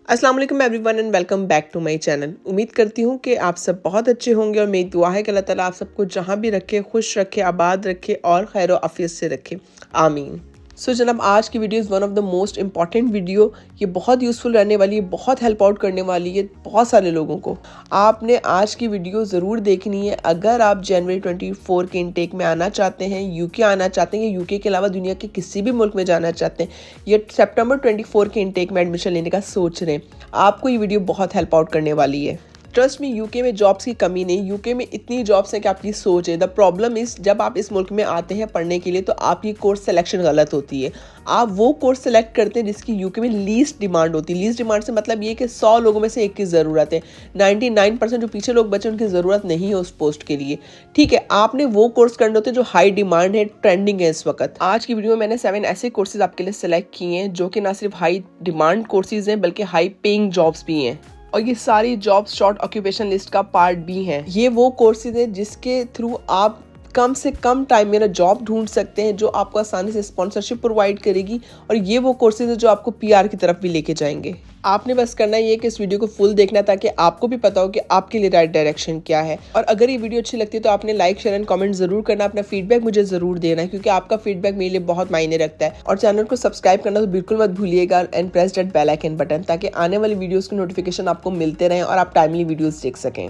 अस्सलाम वालेकुम everyone and welcome back to my channel. उम्मीद करती हूँ कि आप सब बहुत अच्छे होंगे और मेरी दुआ है कि अल्लाह ताला आप सबको जहाँ भी रखे, खुश रखे, आबाद रखे और खैर आफियत से रखे, आमीन। सो जनाब, आज की video is one of the most important video. ये बहुत यूज़फुल रहने वाली है, बहुत हेल्प आउट करने वाली है बहुत सारे लोगों को। आपने आज की वीडियो ज़रूर देखनी है अगर आप जनवरी 24 के इनटेक में आना चाहते हैं, यूके आना चाहते हैं या यूके के अलावा दुनिया के किसी भी मुल्क में जाना चाहते हैं या सितंबर 24 के इनटेक में एडमिशन लेने का सोच रहे हैं, आपको ये वीडियो बहुत हेल्प आउट करने वाली है। ट्रस्ट मी, यूके में जॉब्स की कमी नहीं, यूके में इतनी जॉब्स हैं कि आपकी सोच है। द प्रॉब्लम इज़ जब आप इस मुल्क में आते हैं पढ़ने के लिए तो आपकी कोर्स सिलेक्शन गलत होती है। आप वो कोर्स सेलेक्ट करते हैं जिसकी यूके में लीस्ट डिमांड होती है। लीस्ट डिमांड से मतलब ये कि 100 लोगों में से एक की ज़रूरत है। 99% जो पीछे लोग बचे उनकी ज़रूरत नहीं है उस पोस्ट के लिए। ठीक है, आपने वो कोर्स करने होते हैं जो हाई डिमांड है, ट्रेंडिंग है इस वक्त। आज की वीडियो में मैंने 7 ऐसे कोर्सेज आपके लिए सेलेक्ट किए हैं जो कि ना सिर्फ हाई डिमांड कोर्सेज हैं बल्कि हाई पेइंग जॉब्स भी हैं। और ये सारी जॉब्स शॉर्ट ऑक्यूपेशन लिस्ट का पार्ट भी हैं। ये वो कोर्सेज हैं जिसके थ्रू आप कम से कम टाइम में ना जॉब ढूंढ सकते हैं, जो आपको आसानी से स्पॉन्सरशिप प्रोवाइड करेगी। और ये वो कोर्सेज है जो आपको पीआर की तरफ भी लेके जाएंगे। आपने बस करना ये कि इस वीडियो को फुल देखना ताकि आपको भी पता हो कि आपके लिए राइट डायरेक्शन क्या है। और अगर ये वीडियो अच्छी लगती है तो आपने लाइक, शेयर एंड कमेंट जरूर करना। अपना फीडबैक मुझे जरूर देना है क्योंकि आपका फीडबैक मेरे लिए बहुत मायने रखता है। और चैनल को सब्सक्राइब करना तो बिल्कुल मत भूलिएगा and press that bell icon button ताकि आने वाली वीडियोस की नोटिफिकेशन आपको मिलते रहें और आप टाइमली वीडियोस देख सकें।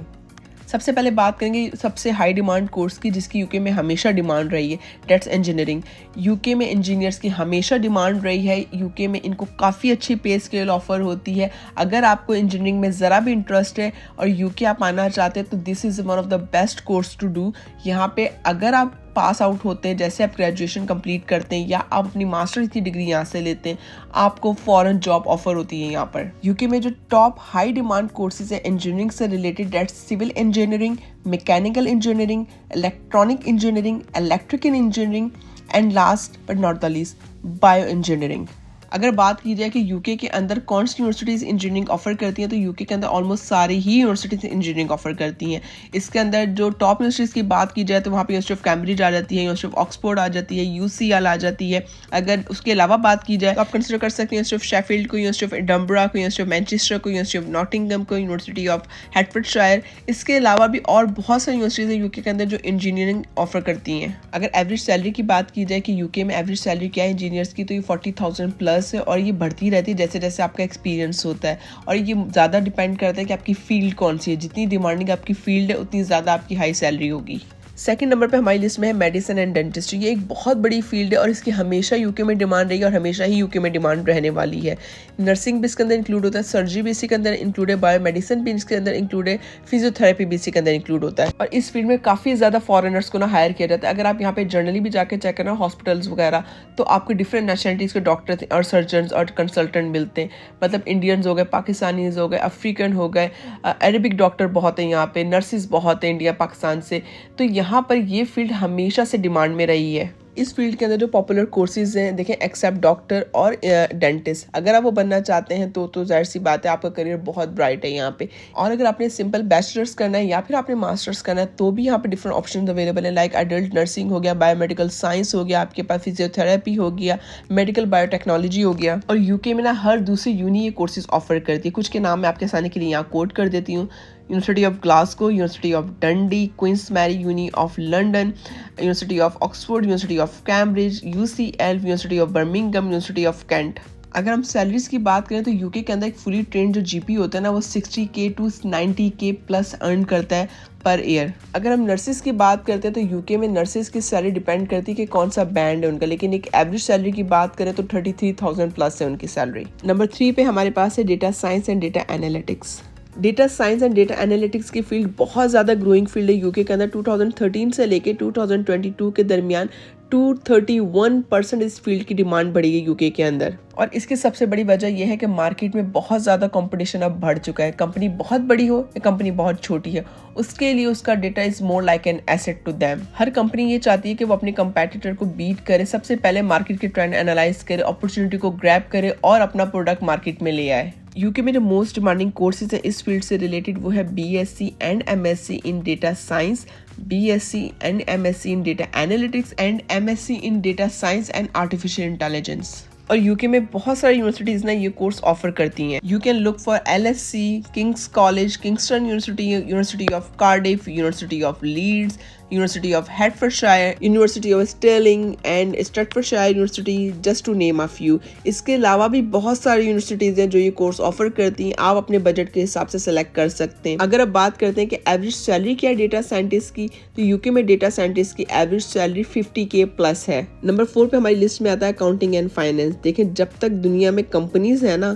सबसे पहले बात करेंगे सबसे हाई डिमांड कोर्स की जिसकी यूके में हमेशा डिमांड रही है, डेट्स इंजीनियरिंग। यूके में इंजीनियर्स की हमेशा डिमांड रही है। यूके में इनको काफ़ी अच्छी पे स्केल ऑफर होती है। अगर आपको इंजीनियरिंग में ज़रा भी इंटरेस्ट है और यूके आप आना चाहते हैं तो this is one of the best course to do. यहाँ पे अगर आप पास आउट होते हैं, जैसे आप ग्रेजुएशन कंप्लीट करते हैं या आप अपनी मास्टर्स की डिग्री यहाँ से लेते हैं, आपको फॉरेन जॉब ऑफर होती है यहाँ पर। यूके में जो टॉप हाई डिमांड कोर्सेज है इंजीनियरिंग से related, that's civil engineering, mechanical engineering, electronic engineering, electrical engineering and last but not the least bio engineering. अगर बात की जाए कि यूके के अंदर कौन सी यूनिवर्सिटीज़ इंजीनियरिंग ऑफर करती हैं तो यूके के अंदर ऑलमोस्ट सारी ही यूनिवर्सिटीज़ इंजीनियरिंग ऑफर करती हैं। इसके अंदर जो टॉप यूनिवर्सिटीज़ की बात की जाए तो वहाँ पे यूनिवर्सिटी ऑफ कैम्ब्रिज आ जाती है, यूनिवर्सिटी ऑफ ऑक्सफोर्ड आ जाती है, यूसीएल आ जाती है। अगर उसके अलावा बात की जाए तो आप कंसिडर कर सकते हैं यूनिवर्सिटी ऑफ शेफील्ड को, यूनिवर्सिटी ऑफ एडम्बरा को, यूनिवर्सिटी ऑफ मैनचेस्टर को, यूनिवर्सिटी ऑफ नॉटिंगम को, यूनिवर्सिटी ऑफ हेडफोर्डशायर। इसके अलावा भी और बहुत सारी यूनिवर्सिटीज़ हैं यूके के अंदर जो इंजीनियरिंग ऑफर करती हैं। अगर एवरेज सैलरी की बात की जाए कि यूके में एवरेज सैलरी क्या है इंजीनियर्स की, तो ये 40,000 प्लस है और ये बढ़ती रहती है जैसे जैसे आपका एक्सपीरियंस होता है। और ये ज़्यादा डिपेंड करता है कि आपकी फील्ड कौन सी है। जितनी डिमांडिंग आपकी फील्ड है उतनी ज़्यादा आपकी हाई सैलरी होगी। सेकंड नंबर पे हमारी लिस्ट में है मेडिसिन एंड डेंटिस्ट्री। ये एक बहुत बड़ी फील्ड है और इसकी हमेशा यूके में डिमांड रही है और हमेशा ही यूके में डिमांड रहने वाली है। नर्सिंग भी इसके अंदर इंक्लूड होता है, सर्जरी भी इसी के अंदर इंक्लूड है, बायोमेडिसिन भी इसके अंदर इंक्लूड है, फिजियोथेरेपी भी इसी के अंदर इंक्लूड होता है। और इस फील्ड में काफ़ी ज़्यादा फॉरेनर्स को ना हायर किया जाता है। अगर आप यहाँ पे जर्नली भी जाके चेक करना हॉस्पिटल्स वगैरह तो आपको डिफरेंट नेशनलिटीज़ के डॉक्टर और सर्जन और कंसल्टेंट मिलते हैं। मतलब इंडियंस हो गए, पाकिस्तानीज हो गए, अफ्रीकन हो गए, अरेबिक डॉक्टर बहुत हैं यहाँ पे, नर्सिस बहुत हैं इंडिया पाकिस्तान से। तो यहाँ पर ये फील्ड हमेशा से डिमांड में रही है। इस फील्ड के अंदर जो पॉपुलर कोर्सेज हैं देखें, एक्सेप्ट डॉक्टर और डेंटिस्ट, अगर आप वो बनना चाहते हैं तो जाहिर सी बात है आपका करियर बहुत ब्राइट है यहाँ पे। और अगर आपने सिंपल बैचलर्स करना है या फिर आपने मास्टर्स करना है तो भी यहाँ पे डिफरेंट ऑप्शन अवेलेबल है। लाइक एडल्ट नर्सिंग हो गया, बायोमेडिकल साइंस हो गया, आपके पास फिजियोथेरेपी हो गया, मेडिकल बायोटेक्नोलॉजी हो गया। और यूके में ना हर दूसरी यूनी ये कोर्सेज ऑफर करती है। कुछ के नाम मैं आपके सामने के लिए यहाँ कोट कर देती हूँ। University of Glasgow, university of Dundee, Queens Mary uni of London, university of Oxford, university of Cambridge, UCL, university of Birmingham, university of Kent. अगर हम सैलरीज की बात करें तो यूके के अंदर एक फुली ट्रेंड जो जीपी होता है ना वो 60K to 90K plus earn करता है पर ईयर। अगर हम नर्सिस की बात करते हैं तो यूके में नर्सिस की सैलरी डिपेंड करती है कि कौन सा बैंड है उनका, लेकिन एक एवरेज सैलरी की बात करें तो 33,000 प्लस है उनकी सैलरी। नंबर 3 पे हमारे पास है data science and data analytics. Data science and data analytics की फील्ड बहुत ज़्यादा ग्रोइंग फील्ड है यूके के अंदर। 2013 से लेके 2022 के दरमियान 231% इस फील्ड की डिमांड बढ़ी है यूके के अंदर। और इसकी सबसे बड़ी वजह यह है कि मार्केट में बहुत ज़्यादा कंपटीशन अब बढ़ चुका है। कंपनी बहुत बड़ी हो या कंपनी बहुत छोटी है, उसके लिए उसका data is more like an asset to them. हर कंपनी ये चाहती है कि वो अपने कंपेटिटर को बीट करे, सबसे पहले मार्केट के ट्रेंड एनालाइज करे, अपॉर्चुनिटी को ग्रैब करे और अपना प्रोडक्ट मार्केट में ले आए। यूके में जो मोस्ट डिमांडिंग कोर्सेज है इस फील्ड से रिलेटेड वो है BSc and MSc in data science, BSc and MSc in Data Analytics and MSc in Data Science and Artificial Intelligence। और यूके में बहुत सारी यूनिवर्सिटीज़ ना ये कोर्स ऑफर करती हैं। You can look for LSE, King's college, Kingston university, university of Cardiff, university of Leeds, university of Hertfordshire, university of Stirling and Staffordshire university, just to name a few. इसके अलावा भी बहुत सारी universities हैं जो ये कोर्स ऑफर करती हैं। आप अपने बजट के हिसाब से सेलेक्ट कर सकते हैं। अगर आप बात करते हैं कि एवरेज सैलरी क्या है डेटा साइंटिस्ट की, तो यूके में डेटा साइंटिस्ट की एवरेज सैलरी 50K प्लस है। नंबर 4 पे हमारी लिस्ट में आता है अकाउंटिंग एंड फाइनेंस। देखें, जब तक दुनिया में कंपनीज है ना,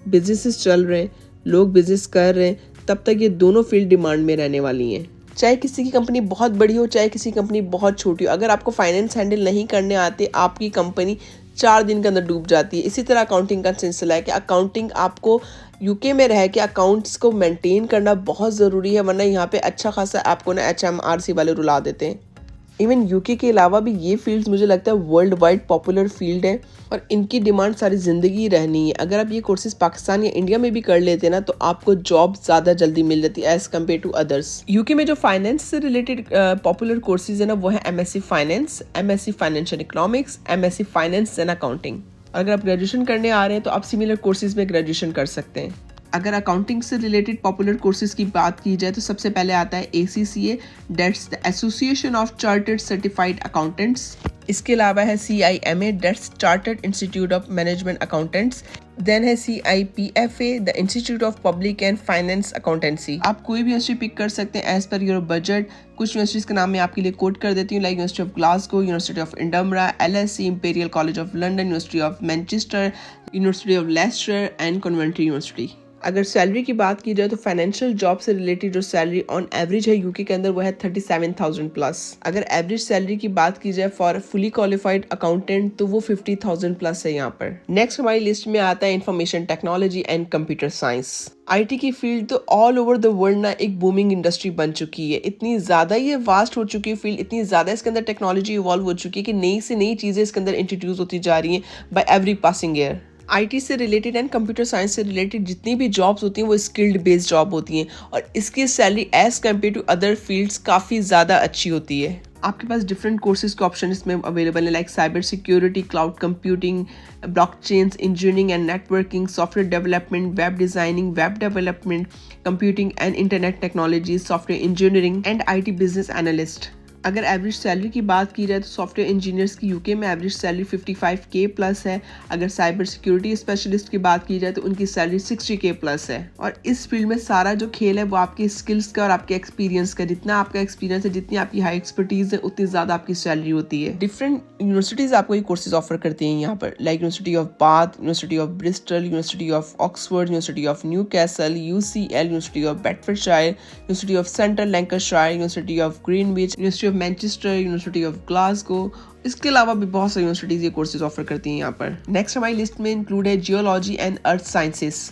बिजनेसेस चल रहे हैं, लोग बिजनेस कर रहे हैं, तब तक ये दोनों फील्ड डिमांड में रहने वाली हैं। चाहे किसी की कंपनी बहुत बड़ी हो, चाहे किसी की कंपनी बहुत छोटी हो, अगर आपको फाइनेंस हैंडल नहीं करने आते, आपकी कंपनी 4 दिन के अंदर डूब जाती है। इसी तरह अकाउंटिंग का सिलसिला है कि अकाउंटिंग आपको यूके में रह के अकाउंट्स को मेंटेन करना बहुत ज़रूरी है, वरना यहाँ पे अच्छा खासा आपको ना HMRC वाले रुला देते हैं। इवन यूके के अलावा भी ये फील्ड्स मुझे लगता है वर्ल्ड वाइड पॉपुलर फील्ड है और इनकी डिमांड सारी ज़िंदगी रहनी है। अगर आप ये कोर्सेज पाकिस्तान या इंडिया में भी कर लेते हैं ना, तो आपको जॉब ज़्यादा जल्दी मिल जाती है as compare to others. UK में जो फाइनेंस से रिलेटेड पॉपुलर कोर्सेज है ना, वो है MSc finance, MSc financial economics, MSc finance and accounting. अगर आप ग्रेजुएशन करने आ रहे हैं तो आप सिमिलर कोर्सेज में ग्रेजुएशन कर सकते हैं। अगर अकाउंटिंग से रिलेटेड पॉपुलर कोर्सेज की बात की जाए तो सबसे पहले आता है ACCA, that's the Association of Chartered Certified Accountants. इसके अलावा है CIMA, that's Chartered Institute of Management Accountants. Then है CIPFA, the Institute of Public and Finance Accountancy. आप कोई भी यूनिवर्सिटी पिक कर सकते हैं एज पर योर बजट। कुछ यूनिवर्सिटीज का नाम मैं आपके लिए कोट कर देती हूँ, like university of Glasgow, university of Edinburgh, LSE, Imperial college of London, university of Manchester, university of Leicester and Coventry university. अगर सैलरी की बात की जाए तो फाइनेंशियल जॉब से रिलेटेड जो सैलरी ऑन एवरेज है यूके के अंदर वो है 37,000 प्लस। अगर एवरेज सैलरी की बात की जाए फॉर फुली क्वालिफाइड अकाउंटेंट तो वो 50,000 प्लस है यहाँ पर। नेक्स्ट हमारी लिस्ट में आता है information technology and computer science. IT की फील्ड तो ऑल ओवर द वर्ल्ड ना एक बूमिंग इंडस्ट्री बन चुकी है। इतनी ज़्यादा ये वास्ट हो चुकी है फील्ड, इतनी ज़्यादा इसके अंदर टेक्नोलॉजी इवॉल्व हो चुकी है कि नई से नई चीज़ें इसके अंदर इंट्रोड्यूस होती जा रही हैं by every passing year. IT से रिलेटेड एंड कंप्यूटर साइंस से रिलेटेड जितनी भी जॉब्स होती हैं वो स्किल्ड बेस्ड जॉब होती हैं और इसकी salary as compare to other fields काफ़ी ज़्यादा अच्छी होती है। आपके पास डिफरेंट कोर्सेज के ऑप्शन इसमें अवेलेबल है, like cyber security, cloud computing, blockchains, engineering and networking, software development, web designing, web development, computing and internet technology, software engineering and IT business analyst. अगर एवरेज सैलरी की बात की जाए तो software engineers की UK में average salary 55K plus है। अगर साइबर सिक्योरिटी स्पेशलिस्ट की बात की जाए तो उनकी सैलरी 60K प्लस है। और इस फील्ड में सारा जो खेल है वो आपकी स्किल्स का और आपके एक्सपीरियंस का। जितना आपका एक्सपीरियंस है, जितनी आपकी हाई एक्सपर्टीज है, उतनी ज़्यादा आपकी सैलरी होती है। डिफरेंट यूनिवर्सिटीज़ आपको ये कोर्सेज ऑफर करती हैं यहाँ पर, like university of bath, university of Bristol, university of Oxford, university of new castle, UCL, University of Bedfordshire, university of central Lancashire, university of Greenwich, university of Manchester, university of Glasgow. इसके अलावा भी बहुत सारी universities ये courses offer करती हैं यहाँ पर। नेक्स्ट हमारी लिस्ट में इंक्लूड है जियोलॉजी एंड अर्थ साइंसेस।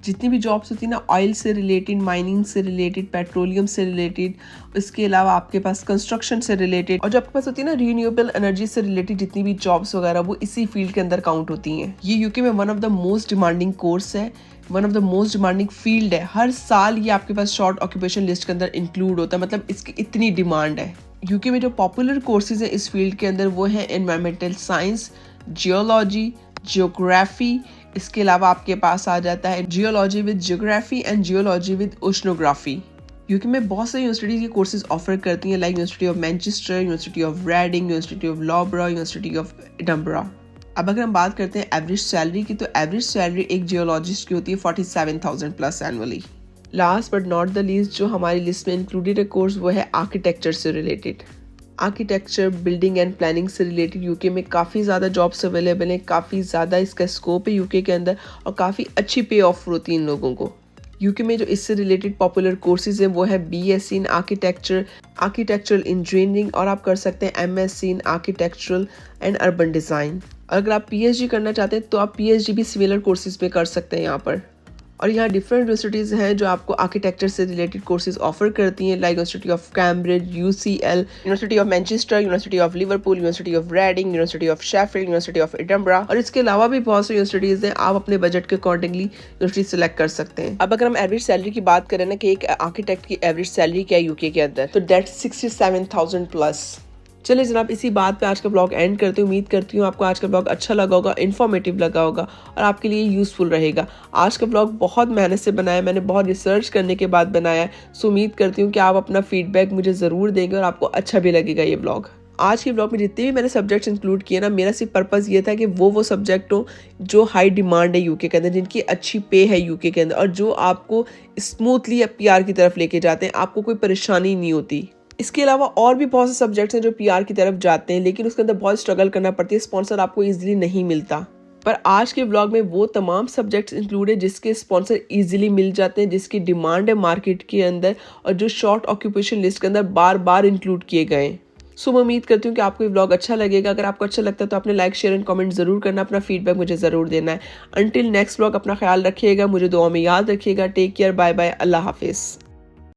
जितनी भी जॉब्स होती है ना ऑयल से रिलेटेड, माइनिंग से रिलेटेड, पेट्रोलियम से रिलेटेड, इसके अलावा आपके पास कंस्ट्रक्शन से रिलेटेड और जो आपके पास होती है ना रीन्यूएबल एनर्जी से रिलेटेड जितनी भी जॉब्स वगैरह, वो इसी फील्ड के अंदर काउंट होती हैं। ये यूके में one of the most demanding course है, one of the most demanding field है। हर साल ये आपके पास शॉर्ट ऑक्यूपेशन लिस्ट के अंदर इंक्लूड होता है, मतलब इसकी इतनी डिमांड है। यूके में जो पॉपुलर कोर्सेज हैं इस फील्ड के अंदर वो है एनवायरमेंटल साइंस, जियोलॉजी, जियोग्राफी। इसके अलावा आपके पास आ जाता है geology with geography and geology with oceanography. UK में बहुत सारी यूनिवर्सिटीज़ ये कोर्सेज ऑफर करती हैं, like university of Manchester, university of Reading, university of Loughborough, university of Edinburgh. अब अगर हम बात करते हैं एवरेज सैलरी की, तो एवरेज सैलरी एक जियोलॉजिस्ट की होती है 47,000 plus annually. Last but not the least जो हमारी लिस्ट में इंक्लूडेड है कोर्स वो है आर्किटेक्चर से related. Architecture, building and planning से रिलेटेड यूके में काफ़ी ज़्यादा जॉब्स अवेलेबल हैं, काफ़ी ज़्यादा इसका स्कोप है यूके के अंदर और काफ़ी अच्छी पे ऑफर होती है इन लोगों को। यूके में जो इससे रिलेटेड पॉपुलर कोर्सेज हैं वो है BSc इन आर्किटेक्चर, आर्किटेक्चरल इंजीनियरिंग और आप कर सकते हैं MSc in architectural and urban design. अगर आप PhD करना चाहते हैं तो आप PhD भी सिमिलर कोर्सेज में कर सकते हैं यहाँ पर। और यहाँ डिफरेंट यूनिवर्सिटीज़ हैं जो आपको आर्किटेक्चर से रिलेटेड कोर्सेज ऑफर करती हैं, like university of Cambridge, UCL, University of Manchester, university of Liverpool, University of Reading, university of शेफील्ड, यूनिवर्सिटी ऑफ एडिनबरा। और इसके अलावा भी बहुत सी यूनिवर्सिटीज़ हैं, आप अपने बजट के अकॉर्डिंगली यूनिवर्सिटी सेलेक्ट कर सकते हैं। अब अगर हम एवरेज सैलरी की बात करें ना कि एक आर्किटेक्ट की एवरेज सैलरी क्या है यूके के अंदर, तो दैट 67,000 प्लस। चलिए जनाब, इसी बात पे आज का ब्लॉग एंड करती हूँ। उम्मीद करती हूँ आपको आज का ब्लॉग अच्छा लगा होगा, इन्फॉर्मेटिव लगा होगा और आपके लिए यूज़फुल रहेगा। आज का ब्लॉग बहुत मेहनत से बनाया, मैंने बहुत रिसर्च करने के बाद बनाया है। सो उम्मीद करती हूँ कि आप अपना फीडबैक मुझे ज़रूर देंगे और आपको अच्छा भी लगेगा ये ब्लॉग। आज के ब्लॉग में जितने भी मैंने सब्जेक्ट्स इंक्लूड किए ना, मेरा सिर्फ पर्पज़ ये था कि वो सब्जेक्ट हो जो हाई डिमांड है यूके के अंदर, जिनकी अच्छी पे है यूके के अंदर और जो आपको स्मूथली पीआर की तरफ लेके जाते हैं, आपको कोई परेशानी नहीं होती। इसके अलावा और भी बहुत से सब्जेक्ट्स हैं जो पीआर की तरफ जाते हैं, लेकिन उसके अंदर बहुत स्ट्रगल करना पड़ती है, स्पॉन्सर आपको इजीली नहीं मिलता। पर आज के ब्लॉग में वो तमाम सब्जेक्ट्स इंक्लूड है जिसके स्पॉन्सर इजीली मिल जाते हैं, जिसकी डिमांड है मार्केट के अंदर और जो शॉर्ट ऑक्यूपेशन लिस्ट के अंदर बार बार इंक्लूड किए गए। सो मैं उम्मीद करती हूँ कि आपको ये ब्लॉग अच्छा लगेगा। अगर आपको अच्छा लगता है तो आपने लाइक, शेयर एंड कमेंट जरूर करना, अपना फीडबैक मुझे ज़रूर देना है। अंटिल नेक्स्ट ब्लॉग अपना ख्याल रखिएगा, मुझे दुआ में याद रखिएगा। टेक केयर, बाय बाय, अल्लाह हाफिज़।